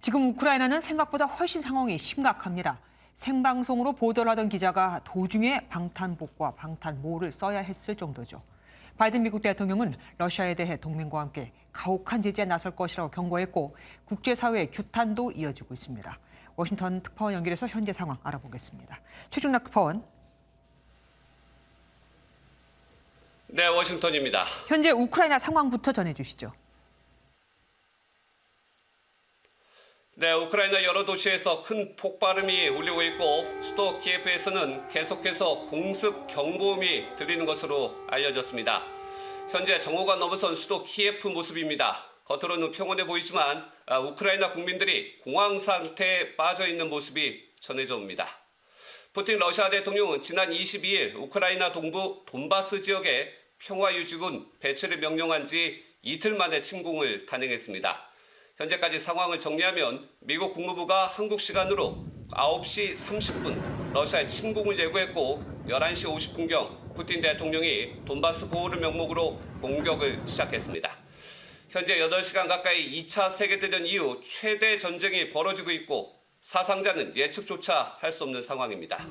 지금 우크라이나는 생각보다 훨씬 상황이 심각합니다. 생방송으로 보도를 하던 기자가 도중에 방탄복과 방탄모를 써야 했을 정도죠. 바이든 미국 대통령은 러시아에 대해 동맹과 함께 가혹한 제재에 나설 것이라고 경고했고 국제사회의 규탄도 이어지고 있습니다. 워싱턴 특파원 연결해서 현재 상황 알아보겠습니다. 최중락 특파원. 네, 워싱턴입니다. 현재 우크라이나 상황부터 전해주시죠. 네, 우크라이나 여러 도시에서 큰 폭발음이 울리고 있고 수도 키예프에서는 계속해서 공습 경보음이 들리는 것으로 알려졌습니다. 현재 정오가 넘어선 수도 키예프 모습입니다. 겉으로는 평온해 보이지만 우크라이나 국민들이 공황 상태에 빠져 있는 모습이 전해져 옵니다. 푸틴 러시아 대통령은 지난 22일 우크라이나 동부 돈바스 지역에 평화유지군 배치를 명령한 지 이틀 만에 침공을 단행했습니다. 현재까지 상황을 정리하면 미국 국무부가 한국 시간으로 9시 30분 러시아에 침공을 예고했고 11시 50분경 푸틴 대통령이 돈바스 보호를 명목으로 공격을 시작했습니다. 현재 8시간 가까이 2차 세계대전 이후 최대 전쟁이 벌어지고 있고 사상자는 예측조차 할 수 없는 상황입니다.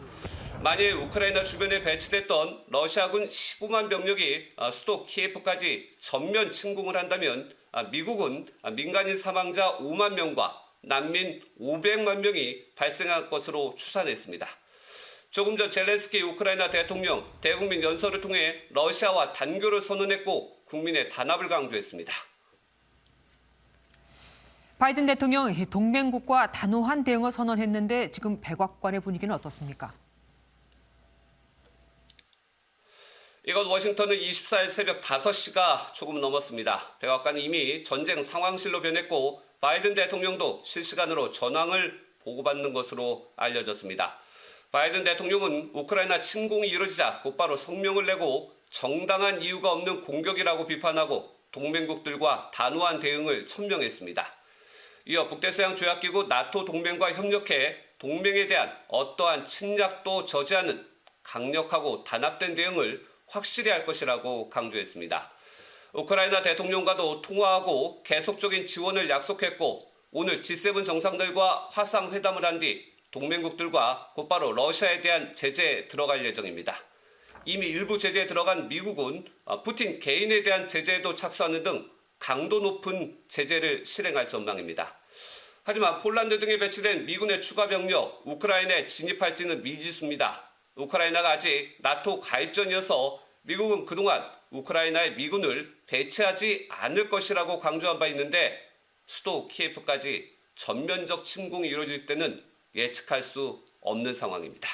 만일 우크라이나 주변에 배치됐던 러시아군 15만 병력이 수도 키예프까지 전면 침공을 한다면 미국은 민간인 사망자 5만 명과 난민 500만 명이 발생할 것으로 추산했습니다. 조금 전 젤렌스키 우크라이나 대통령 대국민 연설을 통해 러시아와 단교를 선언했고 국민의 단합을 강조했습니다. 바이든 대통령 동맹국과 단호한 대응을 선언했는데 지금 백악관의 분위기는 어떻습니까? 이곳 워싱턴은 24일 새벽 5시가 조금 넘었습니다. 백악관은 이미 전쟁 상황실로 변했고 바이든 대통령도 실시간으로 전황을 보고받는 것으로 알려졌습니다. 바이든 대통령은 우크라이나 침공이 이루어지자 곧바로 성명을 내고 정당한 이유가 없는 공격이라고 비판하고 동맹국들과 단호한 대응을 천명했습니다. 이어 북대서양 조약기구 나토 동맹과 협력해 동맹에 대한 어떠한 침략도 저지하는 강력하고 단합된 대응을 확실히 할 것이라고 강조했습니다. 우크라이나 대통령과도 통화하고 계속적인 지원을 약속했고 오늘 G7 정상들과 화상회담을 한 뒤 동맹국들과 곧바로 러시아에 대한 제재에 들어갈 예정입니다. 이미 일부 제재에 들어간 미국은 푸틴 개인에 대한 제재에도 착수하는 등 강도 높은 제재를 실행할 전망입니다. 하지만 폴란드 등에 배치된 미군의 추가 병력, 우크라이나에 진입할지는 미지수입니다. 우크라이나가 아직 나토 가입전이어서 미국은 그동안 우크라이나에 미군을 배치하지 않을 것이라고 강조한 바 있는데 수도 키예프까지 전면적 침공이 이루어질 때는 예측할 수 없는 상황입니다.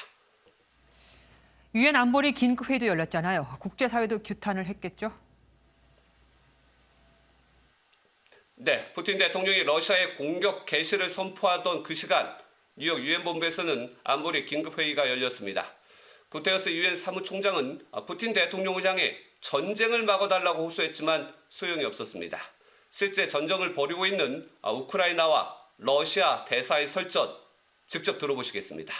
유엔 안보리 긴급회의도 열렸잖아요. 국제사회도 규탄을 했겠죠? 네, 푸틴 대통령이 러시아의 공격 개시를 선포하던 그 시간 뉴욕 유엔 본부에서는 안보리 긴급회의가 열렸습니다. 구테러스 유엔 사무총장은 푸틴 대통령을 향해 전쟁을 막아달라고 호소했지만 소용이 없었습니다. 실제 전쟁을 벌이고 있는 우크라이나와 러시아 대사의 설전 직접 들어보시겠습니다.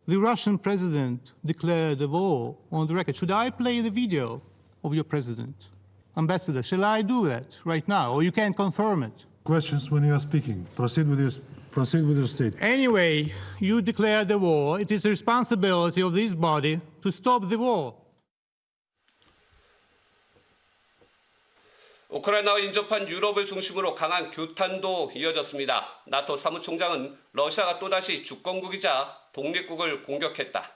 The Russian president declared a war on the record. Should I play the video of your president? Ambassador, shall I do that right now, or you can't confirm it? Questions when you are speaking. Proceed with your statement. Anyway, you declared the war. It is the responsibility of this body to stop the war. 우크라이나와 인접한 유럽을 중심으로 강한 규탄도 이어졌습니다. 나토 사무총장은 러시아가 또다시 주권국이자 독립국을 공격했다.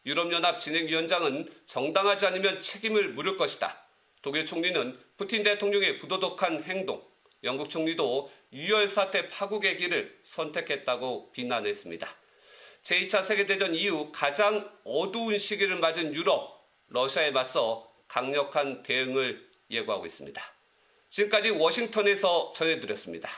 유럽연합 진행위원장은 정당하지 않으면 책임을 물을 것이다. 독일 총리는 푸틴 대통령의 부도덕한 행동, 영국 총리도 유혈 사태 파국의 길을 선택했다고 비난했습니다. 제2차 세계대전 이후 가장 어두운 시기를 맞은 유럽, 러시아에 맞서 강력한 대응을 예고하고 있습니다. 지금까지 워싱턴에서 전해드렸습니다.